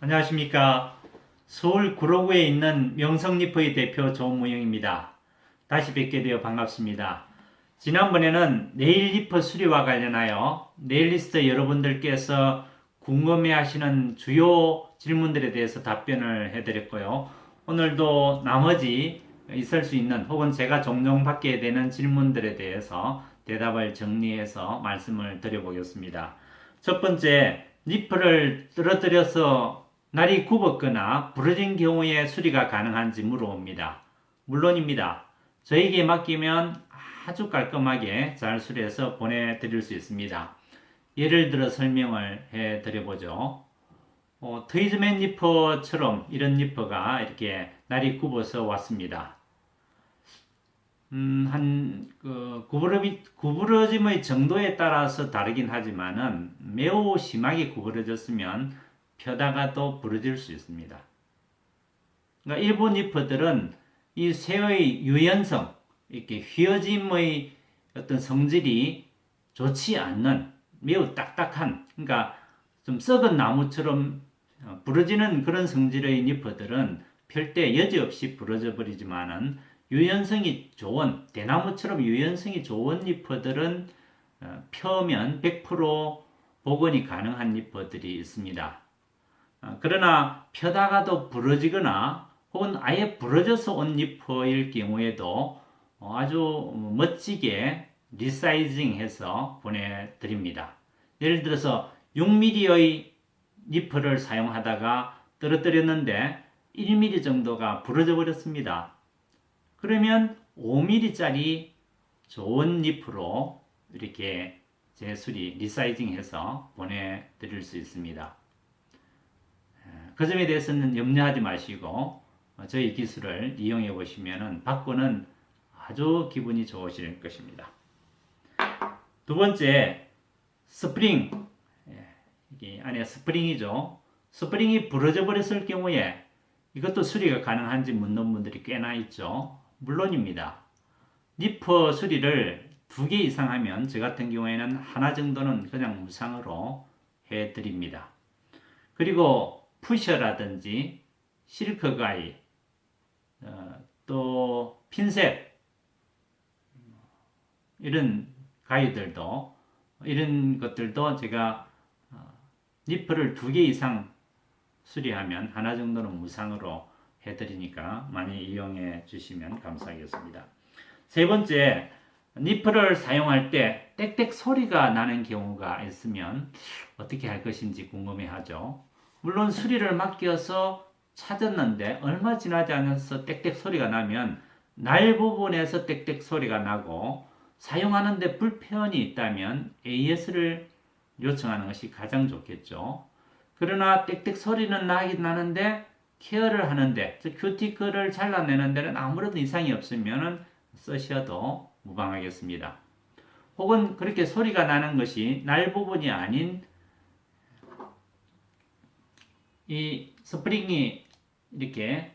안녕하십니까. 서울 구로구에 있는 명성리퍼의 대표 조무영입니다. 다시 뵙게 되어 반갑습니다. 지난번에는 네일리퍼 수리와 관련하여 네일리스트 여러분들께서 궁금해하시는 주요 질문들에 대해서 답변을 해드렸고요. 오늘도 나머지 있을 수 있는 혹은 제가 종종 받게 되는 질문들에 대해서 대답을 정리해서 말씀을 드려보겠습니다. 첫 번째, 니프를 떨어뜨려서 날이 굽었거나 부러진 경우에 수리가 가능한지 물어봅니다. 물론입니다. 저에게 맡기면 아주 깔끔하게 잘 수리해서 보내드릴 수 있습니다. 예를 들어 설명을 해드려보죠. 트위즈맨 니퍼처럼 이런 니퍼가 이렇게 날이 굽어서 왔습니다. 구부러짐의 정도에 따라서 다르긴 하지만은 매우 심하게 구부러졌으면 펴다가 또 부러질 수 있습니다. 그러니까 일부 니퍼들은 이 쇠의 유연성, 이렇게 휘어짐의 어떤 성질이 좋지 않는 매우 딱딱한, 그러니까 좀 썩은 나무처럼 부러지는 그런 성질의 니퍼들은 펼 때 여지없이 부러져 버리지만은 유연성이 좋은 대나무처럼 유연성이 좋은 니퍼들은 펴면 100% 복원이 가능한 니퍼들이 있습니다. 그러나 펴다가도 부러지거나 혹은 아예 부러져서 온 니퍼일 경우에도 아주 멋지게 리사이징해서 보내드립니다. 예를 들어서 6mm의 니퍼를 사용하다가 떨어뜨렸는데 1mm 정도가 부러져 버렸습니다. 그러면 5mm짜리 좋은 니프로 이렇게 재수리, 리사이징해서 보내드릴 수 있습니다. 그 점에 대해서는 염려하지 마시고 저희 기술을 이용해 보시면 받고는 아주 기분이 좋으실 것입니다. 두 번째, 스프링. 이게 안에 스프링이죠. 스프링이 부러져 버렸을 경우에 이것도 수리가 가능한지 묻는 분들이 꽤나 있죠. 물론입니다. 니퍼 수리를 2개 이상 하면 저 같은 경우에는 하나 정도는 그냥 무상으로 해드립니다. 그리고 푸셔라든지 실크 가이, 또 핀셋 이런 가이들도 이런 것들도 제가 니퍼를 2개 이상 수리하면 하나 정도는 무상으로 해드리니까 많이 이용해 주시면 감사하겠습니다. 세 번째, 니퍼를 사용할 때 땡땡 소리가 나는 경우가 있으면 어떻게 할 것인지 궁금해하죠. 물론 수리를 맡겨서 찾았는데 얼마 지나지 않아서 땡땡 소리가 나면 날 부분에서 땡땡 소리가 나고 사용하는데 불편이 있다면 AS를 요청하는 것이 가장 좋겠죠. 그러나 땡땡 소리는 나긴 나는데 케어를 하는데 큐티클을 잘라내는 데는 아무런 이상이 없으면 쓰셔도 무방하겠습니다. 혹은 그렇게 소리가 나는 것이 날 부분이 아닌 이 스프링이 이렇게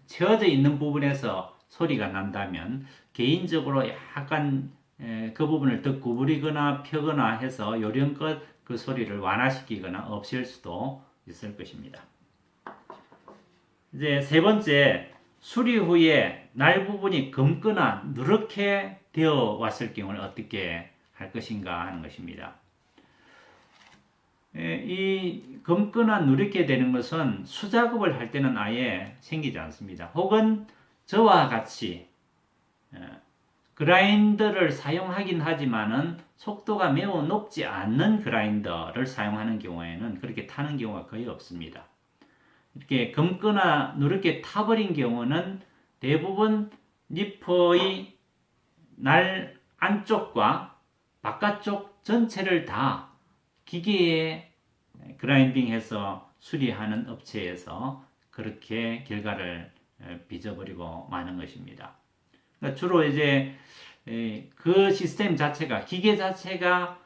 채워져 있는 부분에서 소리가 난다면 개인적으로 약간 그 부분을 더 구부리거나 펴거나 해서 요령껏 그 소리를 완화시키거나 없앨 수도 있을 것입니다. 이제 세 번째, 수리 후에 날 부분이 검거나 누렇게 되어 왔을 경우는 어떻게 할 것인가 하는 것입니다. 이 검거나 누렇게 되는 것은 수작업을 할 때는 아예 생기지 않습니다. 혹은 저와 같이 그라인더를 사용하긴 하지만은 속도가 매우 높지 않는 그라인더를 사용하는 경우에는 그렇게 타는 경우가 거의 없습니다. 이렇게 검거나 누렇게 타버린 경우는 대부분 니퍼의 날 안쪽과 바깥쪽 전체를 다 기계에 그라인딩해서 수리하는 업체에서 그렇게 결과를 빚어버리고 마는 것입니다. 그러니까 주로 이제 그 시스템 자체가 기계 자체가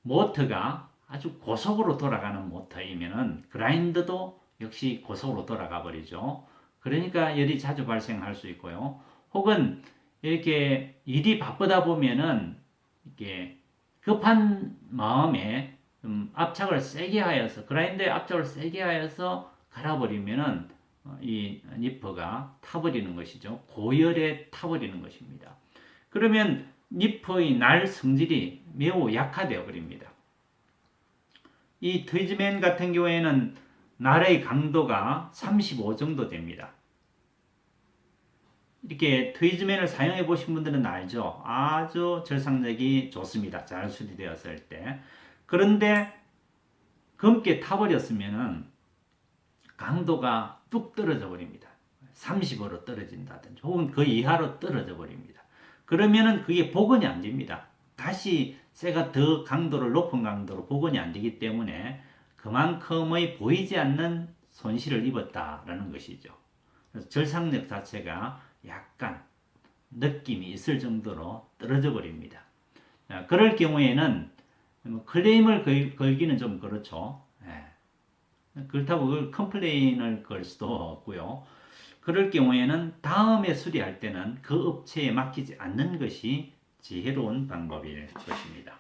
모터가 아주 고속으로 돌아가는 모터이면은 그라인더도 역시 고속으로 돌아가 버리죠. 그러니까 열이 자주 발생할 수 있고요. 혹은 이렇게 일이 바쁘다 보면은 이렇게 급한 마음에 좀 압착을 세게 하여서 그라인더에 압착을 세게 하여서 갈아버리면은 이 니퍼가 타버리는 것이죠. 고열에 타버리는 것입니다. 그러면 니퍼의 날 성질이 매우 약화되어 버립니다. 이 트위즈맨 같은 경우에는 날의 강도가 35 정도 됩니다. 이렇게 트위즈맨을 사용해 보신 분들은 알죠. 아주 절상력이 좋습니다. 잘 수리되었을 때. 그런데 검게 타버렸으면은 강도가 뚝 떨어져 버립니다. 30으로 떨어진다든지 혹은 그 이하로 떨어져 버립니다. 그러면은 그게 복원이 안 됩니다. 다시 쇠가 더 강도를 높은 강도로 복원이 안 되기 때문에 그만큼의 보이지 않는 손실을 입었다라는 것이죠. 그래서 절상력 자체가 약간 느낌이 있을 정도로 떨어져 버립니다. 그럴 경우에는 클레임을 걸기는 좀 그렇죠. 그렇다고 그걸 컴플레인을 걸 수도 없고요. 그럴 경우에는 다음에 수리할 때는 그 업체에 맡기지 않는 것이 지혜로운 방법일 것입니다.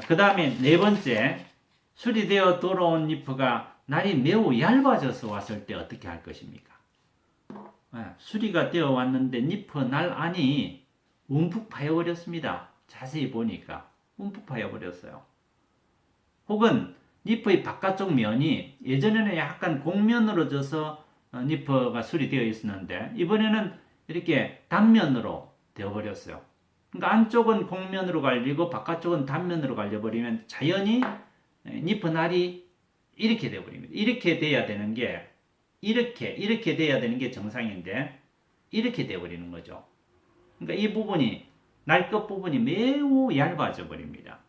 그 다음에 네 번째, 수리되어 돌아온 니프가 날이 매우 얇아져서 왔을 때 어떻게 할 것입니까? 수리가 되어 왔는데 니프 날 안이 움푹 파여버렸습니다. 자세히 보니까 움푹 파여버렸어요. 혹은 니프의 바깥쪽 면이 예전에는 약간 곡면으로 져서 니프가 수리되어 있었는데 이번에는 이렇게 단면으로 되어버렸어요. 그러니까 안쪽은 곡면으로 갈리고 바깥쪽은 단면으로 갈려버리면 자연히 니프 날이 이렇게 되어버립니다. 이렇게 돼야 되는 게 이렇게 돼야 되는 게 정상인데 이렇게 되어버리는 거죠. 그러니까 이 부분이 날 끝 부분이 매우 얇아져 버립니다.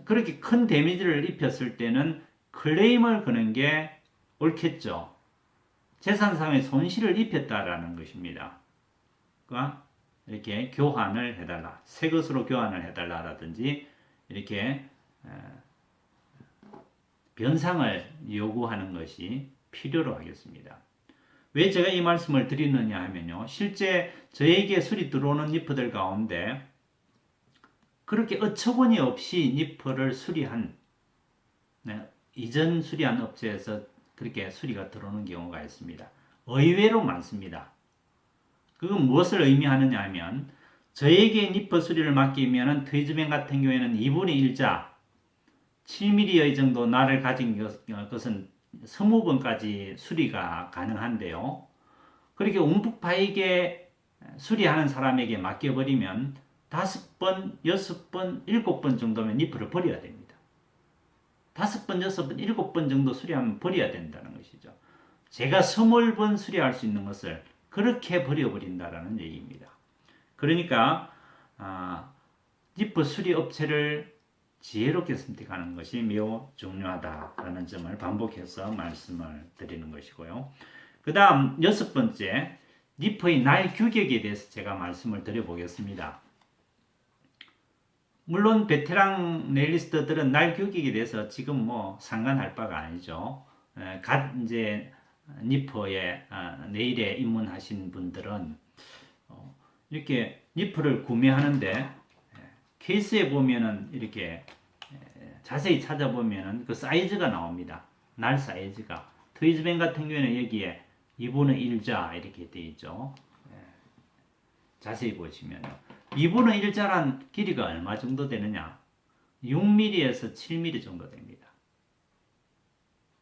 그렇게 큰 데미지를 입혔을 때는 클레임을 거는 게 옳겠죠. 재산상의 손실을 입혔다라는 것입니다. 그러니까 이렇게 교환을 해달라, 새 것으로 교환을 해달라라든지 이렇게 변상을 요구하는 것이 필요로 하겠습니다. 왜 제가 이 말씀을 드리느냐 하면요, 실제 저에게 수리 들어오는 니프들 가운데 그렇게 어처구니 없이 니프를 수리한 이전 수리한 업체에서 그렇게 수리가 들어오는 경우가 있습니다. 의외로 많습니다. 그건 무엇을 의미하느냐 하면 저에게 니프 수리를 맡기면 트위즈맨 같은 경우에는 2분의 1자 7mm의 정도 날을 가진 것은 20번까지 수리가 가능한데요. 그렇게 움푹 파이게 수리하는 사람에게 맡겨버리면 5번, 6번, 7번 정도면 니프를 버려야 됩니다. 5번, 6번, 7번 정도 수리하면 버려야 된다는 것이죠. 제가 20번 수리할 수 있는 것을 그렇게 버려버린다는 얘기입니다. 그러니까 니프 수리 업체를 지혜롭게 선택하는 것이 매우 중요하다라는 점을 반복해서 말씀을 드리는 것이고요. 그 다음 6번째, 니프의 날 규격에 대해서 제가 말씀을 드려보겠습니다. 물론 베테랑 네일리스트들은 날 규격에 대해서 지금 뭐 상관할 바가 아니죠. 갓 이제 니퍼에 네일에 입문하신 분들은 이렇게 니프를 구매하는데 케이스에 보면은 이렇게 자세히 찾아보면은 그 사이즈가 나옵니다. 날 사이즈가 트위즈맨 같은 경우에는 여기에 2분의 1자 이렇게 되어 있죠. 자세히 보시면요. 2분의 1자란 길이가 얼마 정도 되느냐? 6mm에서 7mm 정도 됩니다.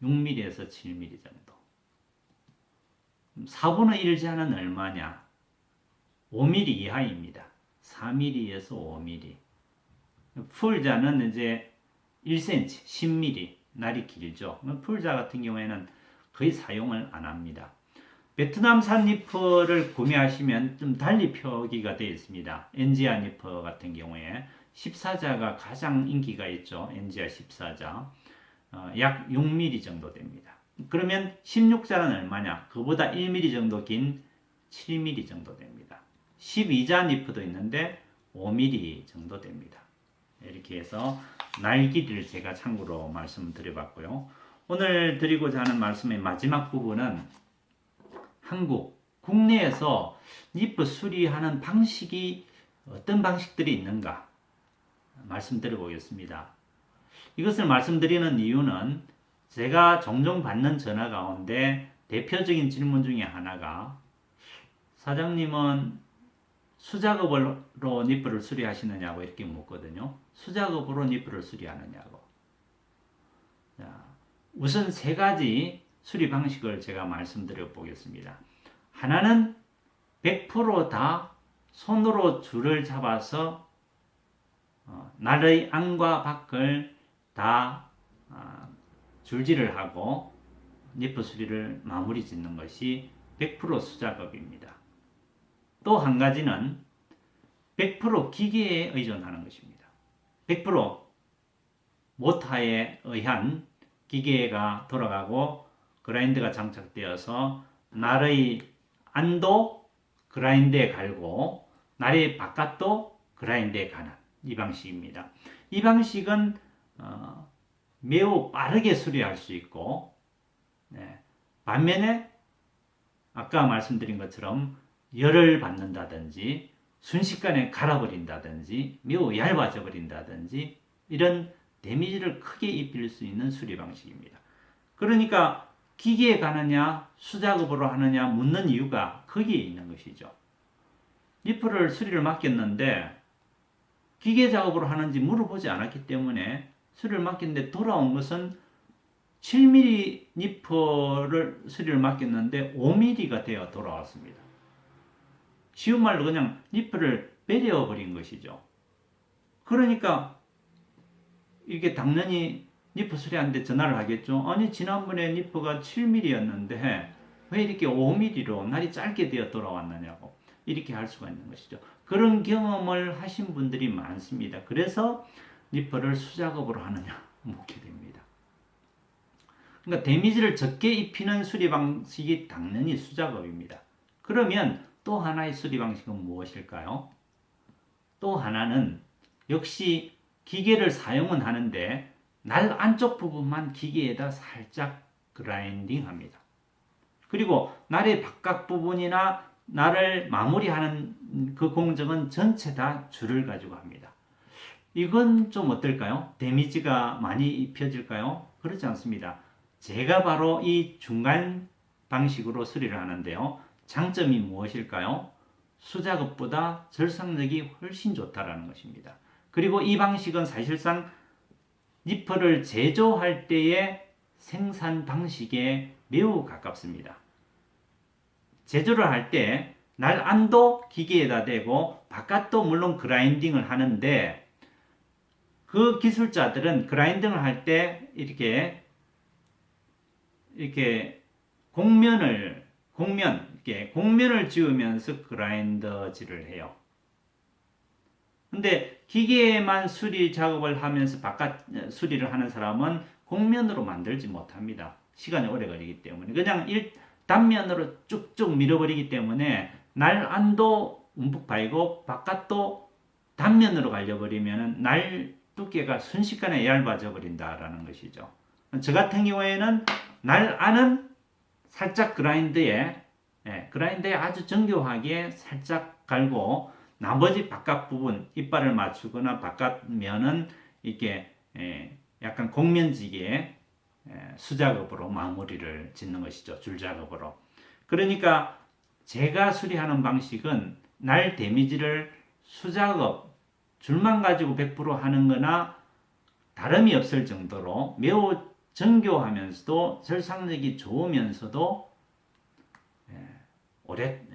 6mm에서 7mm 정도. 4분의 1자는 얼마냐? 5mm 이하입니다. 4mm에서 5mm. 풀자는 이제 1cm, 10mm, 날이 길죠. 풀자 같은 경우에는 거의 사용을 안 합니다. 베트남산 니퍼를 구매하시면 좀 달리 표기가 되어 있습니다. 엔지아 니퍼 같은 경우에 14자가 가장 인기가 있죠. 엔지아 14자. 약 6mm 정도 됩니다. 그러면 16자는 얼마냐? 그보다 1mm 정도 긴 7mm 정도 됩니다. 12자 니퍼도 있는데 5mm 정도 됩니다. 이렇게 해서 날 길이를 제가 참고로 말씀드려봤고요. 오늘 드리고자 하는 말씀의 마지막 부분은 국내에서 니프 수리하는 방식이 어떤 방식들이 있는가 말씀드려 보겠습니다. 이것을 말씀드리는 이유는 제가 종종 받는 전화 가운데 대표적인 질문 중에 하나가 사장님은 수작업으로 니프를 수리하시느냐고 이렇게 묻거든요. 수작업으로 니프를 수리하느냐고. 자, 우선 세 가지 수리 방식을 제가 말씀드려 보겠습니다. 하나는 100%다 손으로 줄을 잡아서 날의 안과 밖을 다 줄질을 하고 니프 수리를 마무리 짓는 것이 100% 수작업입니다. 또 한 가지는 100% 기계에 의존하는 것입니다. 100% 모터에 의한 기계가 돌아가고 그라인더가 장착되어서 날의 안도 그라인더에 갈고 날의 바깥도 그라인더에 가는 이 방식입니다. 이 방식은 매우 빠르게 수리할 수 있고 반면에 아까 말씀드린 것처럼 열을 받는다든지 순식간에 갈아버린다든지 매우 얇아져 버린다든지 이런 데미지를 크게 입힐 수 있는 수리 방식입니다. 그러니까 기계에 가느냐 수작업으로 하느냐 묻는 이유가 거기에 있는 것이죠. 니프를 수리를 맡겼는데 기계 작업으로 하는지 물어보지 않았기 때문에 수리를 맡겼는데 돌아온 것은 7mm 니프를 수리를 맡겼는데 5mm가 되어 돌아왔습니다. 쉬운 말로 그냥 니프를 빼려버린 것이죠. 그러니까 이게 당연히 니프 수리하는데 전화를 하겠죠. 아니 지난번에 니프가 7mm였는데 왜 이렇게 5mm로 날이 짧게 되어 돌아왔느냐고 이렇게 할 수가 있는 것이죠. 그런 경험을 하신 분들이 많습니다. 그래서 니프를 수작업으로 하느냐 묻게 됩니다. 그러니까 데미지를 적게 입히는 수리 방식이 당연히 수작업입니다. 그러면 또 하나의 수리 방식은 무엇일까요? 또 하나는 역시 기계를 사용은 하는데 날 안쪽 부분만 기계에다 살짝 그라인딩 합니다. 그리고 날의 바깥 부분이나 날을 마무리하는 그 공정은 전체 다 줄을 가지고 합니다. 이건 좀 어떨까요? 데미지가 많이 입혀질까요? 그렇지 않습니다. 제가 바로 이 중간 방식으로 수리를 하는데요. 장점이 무엇일까요? 수작업보다 절삭력이 훨씬 좋다라는 것입니다. 그리고 이 방식은 사실상 니프를 제조할 때의 생산 방식에 매우 가깝습니다. 제조를 할 때 날 안도 기계에다 대고 바깥도 물론 그라인딩을 하는데 그 기술자들은 그라인딩을 할 때 이렇게 공면을 지우면서 그라인더질을 해요. 근데 기계에만 수리 작업을 하면서 바깥 수리를 하는 사람은 공면으로 만들지 못합니다. 시간이 오래 걸리기 때문에 그냥 단면으로 쭉쭉 밀어버리기 때문에 날 안도 움푹 파이고 바깥도 단면으로 갈려버리면 날 두께가 순식간에 얇아져 버린다라는 것이죠. 저 같은 경우에는 날 안은 살짝 그라인더에 아주 정교하게 살짝 갈고 나머지 바깥 부분 이빨을 맞추거나 바깥 면은 이렇게 약간 곡면지기에 수작업으로 마무리를 짓는 것이죠. 줄작업으로. 그러니까 제가 수리하는 방식은 날 데미지를 수작업 줄만 가지고 100% 하는 거나 다름이 없을 정도로 매우 정교하면서도 절삭력이 좋으면서도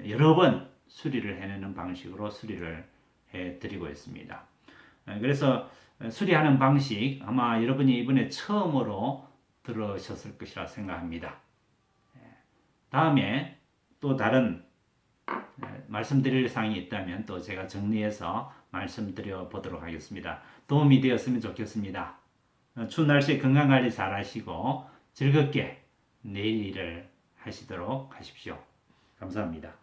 여러 번 수리를 해내는 방식으로 수리를 해드리고 있습니다. 그래서 수리하는 방식 아마 여러분이 이번에 처음으로 들으셨을 것이라 생각합니다. 다음에 또 다른 말씀드릴 사항이 있다면 또 제가 정리해서 말씀드려 보도록 하겠습니다. 도움이 되었으면 좋겠습니다. 추운 날씨에 건강관리 잘 하시고 즐겁게 내일 일을 하시도록 하십시오. 감사합니다.